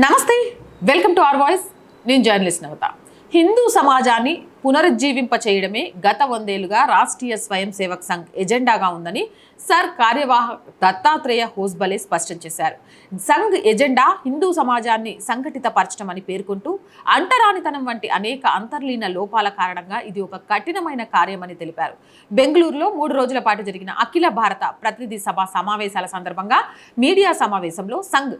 నమస్తే, welcome to our voice. నేను journalist నవత. హిందూ సమాజాన్ని పునరుజ్జీవింప చేయడమే గత 100 ఏళ్లుగా రాష్ట్రీయ స్వయం సేవక్ సంఘ్ ఎజెండాగా ఉందని సర్ కార్యవాహక్ దత్తాత్రేయ హోస్బలే స్పష్టం చేశారు. సంఘ్ ఎజెండా హిందూ సమాజాన్ని సంఘటితపరచడం అని పేర్కొంటూ అంటరానితనం వంటి అనేక అంతర్లీన లోపాల కారణంగా ఇది ఒక కఠినమైన కార్యమని తెలిపారు. బెంగళూరులో 3 రోజుల పాటు జరిగిన అఖిల భారత ప్రతినిధి సభ సమావేశాల సందర్భంగా మీడియా సమావేశంలో సంఘ్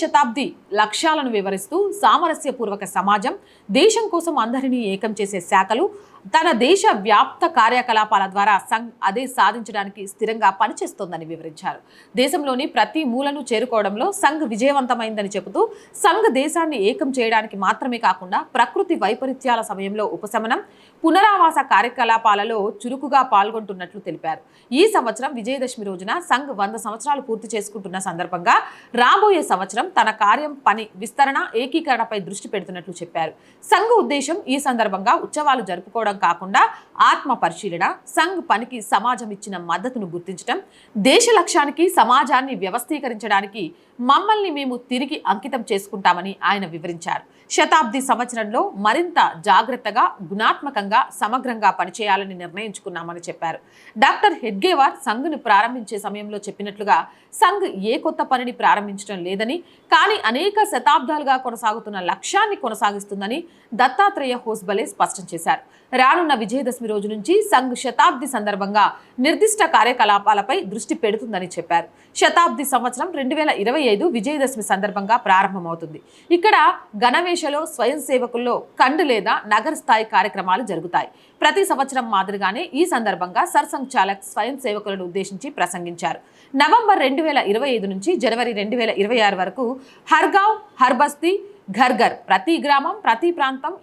శతాబ్ది లక్ష్యాలను వివరిస్తూ సామరస్యపూర్వక సమాజం, దేశం కోసం అందరినీ ఏకం చేసే శాఖలు, తన దేశ వ్యాప్త కార్యకలాపాల ద్వారా సంఘ్ అదే సాధించడానికి స్థిరంగా పనిచేస్తోందని వివరించారు. దేశంలోని ప్రతి మూలను చేరుకోవడంలో సంఘ్ విజయవంతమైందని చెబుతూ సంఘ్ దేశాన్ని ఏకం చేయడానికి మాత్రమే కాకుండా ప్రకృతి వైపరీత్యాల సమయంలో ఉపశమనం, పునరావాస కార్యకలాపాలలో చురుకుగా పాల్గొంటున్నట్లు తెలిపారు. ఈ సంవత్సరం విజయదశమి రోజున సంఘ్ 100 సంవత్సరాలు పూర్తి చేసుకుంటున్న సందర్భంగా రాబోయే సంవత్సరం తన కార్యం, పని విస్తరణ, ఏకీకరణపై దృష్టి పెడుతున్నట్లు చెప్పారు. సంఘ్ ఉద్దేశం ఈ సందర్భంగా ఉత్సవాలు జరుపుకోవడం కాకుండా ఆత్మ పరిశీలన, సంఘ్ పనికి సమాజం ఇచ్చిన మద్దతును గుర్తించడం, దేశ లక్ష్యానికి సమాజాన్ని వ్యవస్థీకరించడానికి మమ్మల్ని మేము తిరిగి అంకితం చేసుకుంటామని ఆయన వివరించారు. శతాబ్ది సంవత్సరంలో మరింత జాగ్రత్తగా, గుణాత్మకంగా, సమగ్రంగా పనిచేయాలని నిర్ణయించుకున్నామని చెప్పారు. డాక్టర్ హెడ్గేవార్ సంఘ్ను ప్రారంభించే సమయంలో చెప్పినట్లుగా సంఘ్ ఏ కొత్త పనిని ప్రారంభించడం లేదని, కానీ అనేక శతాబ్దాలుగా కొనసాగుతున్న లక్ష్యాన్ని కొనసాగిస్తుందని దత్తాత్రేయ హోస్బలే స్పష్టం చేశారు. రానున్న విజయదశమి రోజు నుంచి సంఘ్ శతాబ్ది సందర్భంగా నిర్దిష్ట కార్యకలాపాలపై దృష్టి పెడుతుందని చెప్పారు. శతాబ్ది సంవత్సరం 2025 విజయదశమి సందర్భంగా ప్రారంభమవుతుంది. ఇక్కడ గణవేషలో స్వయం సేవకుల్లో ఖండ్ లేదా నగర స్థాయి కార్యక్రమాలు జరుగుతాయి. ప్రతి సంవత్సరం మాదిరిగానే ఈ సందర్భంగా సర్సంఘ్ చాలక్ స్వయం సేవకులను ఉద్దేశించి ప్రసంగించారు. నవంబర్ 2025 నుంచి జనవరి 2026 వరకు హర్గావ్, హర్బస్తీ, ఘర్ ఘర్, ప్రతి గ్రామం, ప్రతి ప్రాంతం,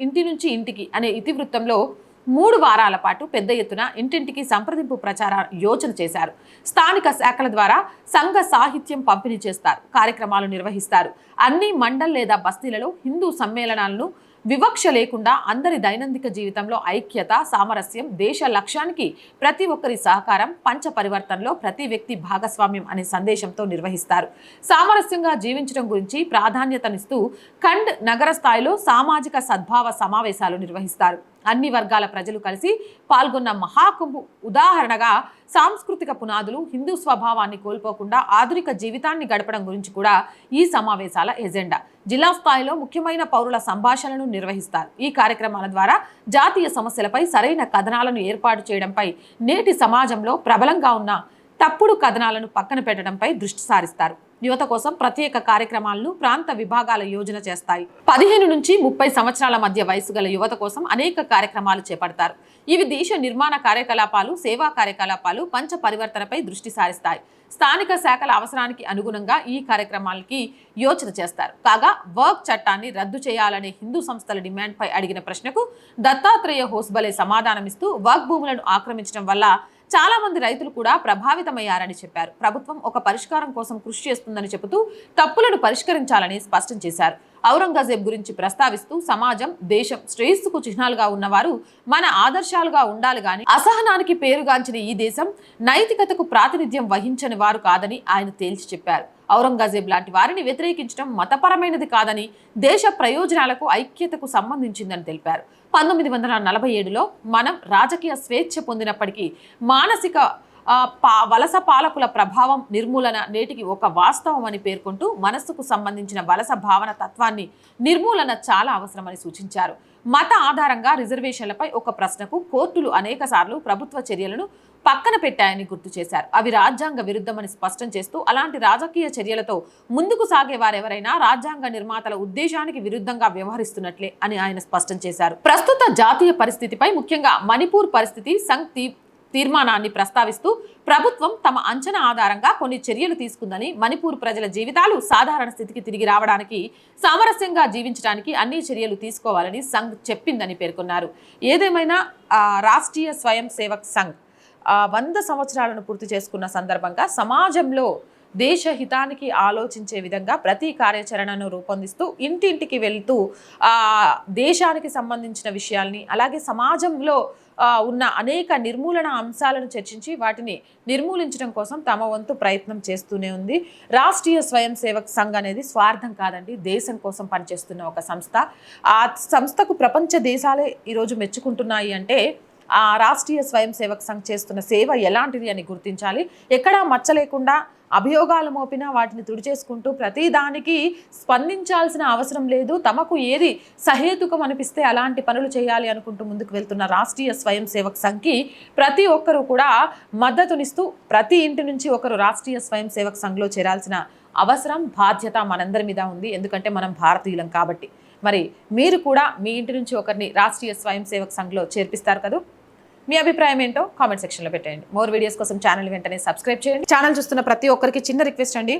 ఇంటి నుంచి ఇంటికి అనే ఇతివృత్తంలో 3 వారాల పాటు పెద్ద ఎత్తున ఇంటింటికి సంప్రదింపు ప్రచార యోచన చేశారు. స్థానిక శాఖల ద్వారా సంఘ సాహిత్యం పంపిణీ చేస్తారు, కార్యక్రమాలు నిర్వహిస్తారు. అన్ని మండల్ లేదా బస్తీలలో హిందూ సమ్మేళనాలను వివక్ష లేకుండా అందరి దైనందిక జీవితంలో ఐక్యత, సామరస్యం, దేశ లక్ష్యానికి ప్రతి ఒక్కరి సహకారం, పంచ పరివర్తనలో ప్రతి వ్యక్తి భాగస్వామ్యం అనే సందేశంతో నిర్వహిస్తారు. సామరస్యంగా జీవించడం గురించి ప్రాధాన్యతనిస్తూ ఖండ్, నగర స్థాయిలో సామాజిక సద్భావ సమావేశాలు నిర్వహిస్తారు. అన్ని వర్గాల ప్రజలు కలిసి పాల్గొన్న మహాకుంభు ఉదాహరణగా సాంస్కృతిక పునాదులు, హిందూ స్వభావాన్ని కోల్పోకుండా ఆధునిక జీవితాన్ని గడపడం గురించి కూడా ఈ సమావేశాల ఎజెండా. జిల్లా స్థాయిలో ముఖ్యమైన పౌరుల సంభాషణలను నిర్వహిస్తారు. ఈ కార్యక్రమాల ద్వారా జాతీయ సమస్యలపై సరైన కథనాలను ఏర్పాటు చేయడంపై, నేటి సమాజంలో ప్రబలంగా ఉన్న తప్పుడు కథనాలను పక్కన పెట్టడంపై దృష్టి సారిస్తారు. యువత కోసం ప్రత్యేక కార్యక్రమాలను ప్రాంత విభాగాల యోజన చేస్తాయి. 15 నుంచి 30 సంవత్సరాల మధ్య వయసు గల యువత కోసం అనేక కార్యక్రమాలు చేపడతారు. ఇవి దేశ నిర్మాణ కార్యకలాపాలు, సేవా కార్యకలాపాలు, పంచ పరివర్తనపై దృష్టి సారిస్తాయి. స్థానిక శాఖల అవసరానికి అనుగుణంగా ఈ కార్యక్రమాలకి యోచన చేస్తారు. కాగా వర్క్ చట్టాన్ని రద్దు చేయాలనే హిందూ సంస్థల డిమాండ్పై అడిగిన ప్రశ్నకు దత్తాత్రేయ హోస్బలే సమాధానమిస్తూ వర్క్ భూములను ఆక్రమించడం వల్ల చాలా మంది రైతులు కూడా ప్రభావితమయ్యారని చెప్పారు. ప్రభుత్వం ఒక పరిష్కారం కోసం కృషి చేస్తుందని చెబుతూ తప్పులను పరిష్కరించాలని స్పష్టం చేశారు. ఔరంగజేబ్ గురించి ప్రస్తావిస్తూ సమాజం, దేశం శ్రేయస్సుకు చిహ్నాలుగా ఉన్నవారు మన ఆదర్శాలుగా ఉండాలి గాని అసహనానికి పేరుగాంచిన ఈ దేశం నైతికతకు ప్రాతినిధ్యం వహించని వారు కాదని ఆయన తేల్చి చెప్పారు. ఔరంగజేబ్ లాంటి వారిని వ్యతిరేకించడం మతపరమైనది కాదని, దేశ ప్రయోజనాలకు, ఐక్యతకు సంబంధించిందని తెలిపారు. 1947లో మనం రాజకీయ స్వేచ్ఛ పొందినప్పటికీ మానసిక వలస పాలకుల ప్రభావం నిర్మూలన నేటికి ఒక వాస్తవం అని పేర్కొంటూ మనస్సుకు సంబంధించిన వలస భావన తత్వాన్ని నిర్మూలన చాలా అవసరమని సూచించారు. మత ఆధారంగా రిజర్వేషన్లపై ఒక ప్రశ్నకు కోర్టులు అనేకసార్లు ప్రభుత్వ చర్యలను పక్కన పెట్టాయని గుర్తు చేశారు. అవి రాజ్యాంగ విరుద్ధమని స్పష్టం చేస్తూ అలాంటి రాజకీయ చర్యలతో ముందుకు సాగే వారెవరైనా రాజ్యాంగ నిర్మాతల ఉద్దేశానికి విరుద్ధంగా వ్యవహరిస్తున్నట్లే అని ఆయన స్పష్టం చేశారు. ప్రస్తుత జాతీయ పరిస్థితిపై, ముఖ్యంగా మణిపూర్ పరిస్థితి, సంఘ్ తీర్మానాన్ని ప్రస్తావిస్తూ ప్రభుత్వం తమ అంచనా ఆధారంగా కొన్ని చర్యలు తీసుకుందని, మణిపూర్ ప్రజల జీవితాలు సాధారణ స్థితికి తిరిగి రావడానికి, సామరస్యంగా జీవించడానికి అన్ని చర్యలు తీసుకోవాలని సంఘ్ చెప్పిందని పేర్కొన్నారు. ఏదేమైనా రాష్ట్రీయ స్వయం సేవక్ సంఘ్ 100 సంవత్సరాలను పూర్తి చేసుకున్న సందర్భంగా సమాజంలో దేశ హితానికి ఆలోచించే విధంగా ప్రతి కార్యాచరణను రూపొందిస్తూ ఇంటింటికి వెళ్తూ దేశానికి సంబంధించిన విషయాల్ని అలాగే సమాజంలో ఉన్న అనేక నిర్మూలన అంశాలను చర్చించి వాటిని నిర్మూలించడం కోసం తమ వంతు ప్రయత్నం చేస్తూనే ఉంది. రాష్ట్రీయ స్వయం సేవక్ సంఘ్ అనేది స్వార్థం కాదండి, దేశం కోసం పనిచేస్తున్న ఒక సంస్థ. ఆ సంస్థకు ప్రపంచ దేశాలే ఈరోజు మెచ్చుకుంటున్నాయి అంటే ఆ రాష్ట్రీయ స్వయం సేవక్ సంఘ్ చేస్తున్న సేవ ఎలాంటిది అని గుర్తించాలి. ఎక్కడా మచ్చ లేకుండా అభియోగాలు మోపినా వాటిని తుడిచేసుకుంటూ ప్రతిదానికి స్పందించాల్సిన అవసరం లేదు. తమకు ఏది సహేతుకం అనిపిస్తే అలాంటి పనులు చేయాలి అనుకుంటూ ముందుకు వెళ్తున్న రాష్ట్రీయ స్వయం సేవక్ సంఘ్కి ప్రతి ఒక్కరూ కూడా మద్దతునిస్తూ ప్రతి ఇంటి నుంచి ఒకరు రాష్ట్రీయ స్వయం సేవక్ సంఘ్లో చేరాల్సిన అవసరం, బాధ్యత మనందరి మీద ఉంది. ఎందుకంటే మనం భారతీయులం కాబట్టి. మరి మీరు కూడా మీ ఇంటి నుంచి ఒకరిని రాష్ట్రీయ స్వయం సేవక్ సంఘ్లో చేర్పిస్తారు కదా? మీ అభిప్రాయం ఏంటో కామెంట్ సెక్షన్లో పెట్టండి. మోర్ వీడియోస్ కోసం ఛానల్ వెంటనే సబ్స్క్రైబ్ చేయండి. ఛానల్ చూస్తున్న ప్రతి ఒక్కరికి చిన్న రిక్వెస్ట్ అండి,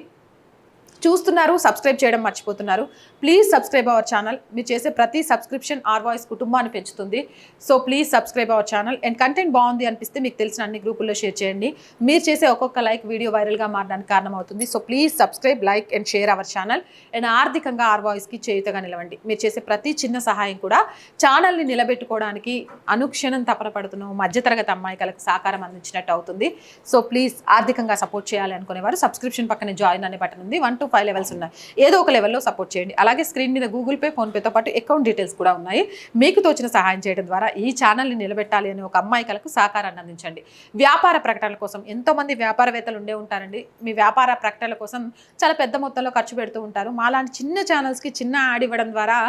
చూస్తున్నారు సబ్స్క్రైబ్ చేయడం మర్చిపోతున్నారు. Please subscribe our channel. మీరు చేసే ప్రతి సబ్స్క్రిప్షన్ ఆర్ వాయిస్ కుటుంబాన్ని పెంచుతుంది. So please subscribe our channel. And content బాగుంది అనిపిస్తే మీకు తెలిసిన అన్ని గ్రూపుల్లో షేర్ చేయండి. మీరు చేసే ఒక్కొక్క లైక్ వీడియో వైరల్గా మారడానికి కారణమవుతుంది. So please subscribe, like and share our channel. And ఆర్థికంగా ఆర్ వాయిస్కి చేయుతగా నిలవండి. మీరు చేసే ప్రతి చిన్న సహాయం కూడా ఛానల్ని నిలబెట్టుకోవడానికి అనుక్షణం తపన పడుతున్న మధ్యతరగతి అమ్మాయికలకు సహకారం అందించినట్టు అవుతుంది. సో ప్లీజ్ ఆర్థికంగా సపోర్ట్ చేయాలి అనుకునేవారు సబ్స్క్రిప్షన్ పక్కనే జాయిన్ అనే బటన్ ఉంది. 1 to 5 లెవెల్స్ ఉన్నాయి. ఏదో ఒక లెవెల్లో సపోర్ట్ చేయండి. అలాగే స్క్రీన్ మీద గూగుల్ పే, ఫోన్పేతో పాటు అకౌంట్ డీటెయిల్స్ కూడా ఉన్నాయి. మీకు తోచిన సహాయం చేయడం ద్వారా ఈ ఛానల్ని నిలబెట్టాలి అనే ఒక అమ్మాయికలకు సహకారాన్ని అందించండి. వ్యాపార ప్రకటనల కోసం ఎంతోమంది వ్యాపారవేత్తలు ఉండే ఉంటారండి. మీ వ్యాపార ప్రకటనల కోసం చాలా పెద్ద మొత్తంలో ఖర్చు పెడుతూ ఉంటారు. మాలాంటి చిన్న ఛానల్స్కి చిన్న యాడ్ ఇవ్వడం ద్వారా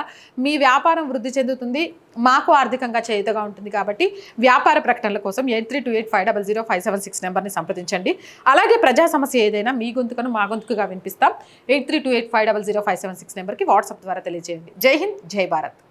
మీ వ్యాపారం వృద్ధి చెందుతుంది, మాకు ఆర్థికంగా చేయుతగా ఉంటుంది. కాబట్టి వ్యాపార ప్రకటనల కోసం 8328500576 నెంబర్ని సంప్రదించండి. అలాగే ప్రజా సమస్య ఏదైనా మీ గొంతుకను మా గొంతుకుగా వినిపిస్తాం. 8328500576 నెంబర్కి వాట్సాప్ ద్వారా తెలియజేయండి. జై హింద్, జై భారత్.